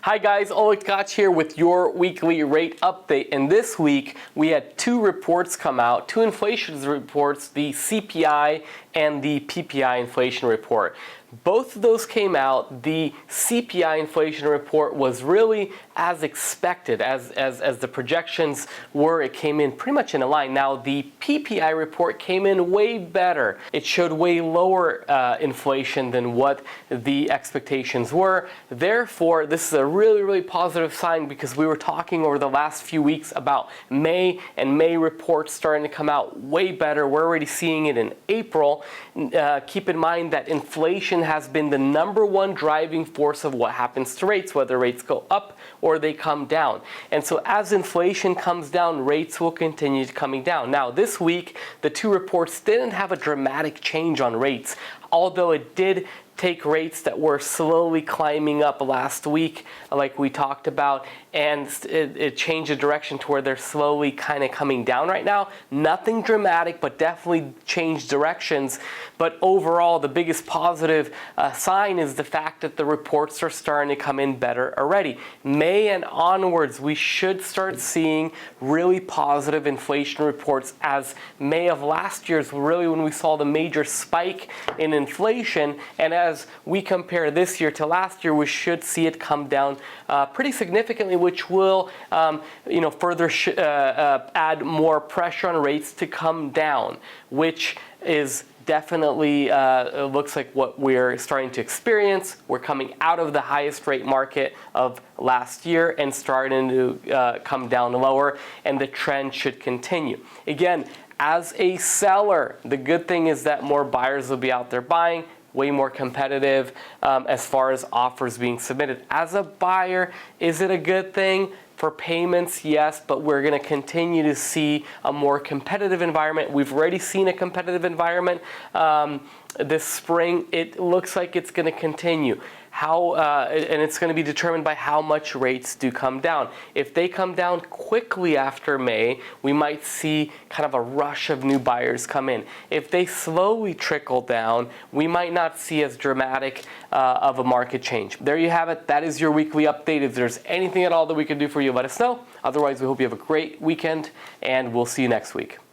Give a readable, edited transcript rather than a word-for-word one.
Hi guys, Oleg Tkach here with your weekly rate update. And this week we had two reports come out, two inflation reports, the CPI and the PPI inflation report. Both of those came out. The CPI inflation report was really as expected, as the projections were. It came in pretty much in a line. Now the PPI report came in way better. It showed way lower inflation than what the expectations were. Therefore, this is a really positive sign, because we were talking over the last few weeks about May, and May reports starting to come out way better. We're already seeing it in April. Keep in mind that inflation has been the #1 driving force of what happens to rates, whether rates go up or they come down. And so as inflation comes down, rates will continue coming down. Now this week, the two reports didn't have a dramatic change on rates, although it did take rates that were slowly climbing up last week, like we talked about, and it changed the direction to where they're slowly kind of coming down right now. Nothing dramatic, but definitely changed directions. But overall, the biggest positive sign is the fact that the reports are starting to come in better already. May and onwards, we should start seeing really positive inflation reports, as May of last year is really when we saw the major spike in inflation. And as we compare this year to last year, we should see it come down pretty significantly, which will further add more pressure on rates to come down, which is definitely looks like what we're starting to experience. We're coming out of the highest rate market of last year and starting to come down lower, and the trend should continue. Again, as a seller, the good thing is that more buyers will be out there buying, way more competitive as far as offers being submitted. As a buyer, is it a good thing? For payments, yes, but we're going to continue to see a more competitive environment. We've already seen a competitive environment this spring. It looks like it's going to continue. And it's going to be determined by how much rates do come down. If they come down quickly after May, we might see kind of a rush of new buyers come in. If they slowly trickle down, we might not see as dramatic of a market change. There you have it. That is your weekly update. If there's anything at all that we can do for you, let us know. Otherwise, we hope you have a great weekend, and we'll see you next week.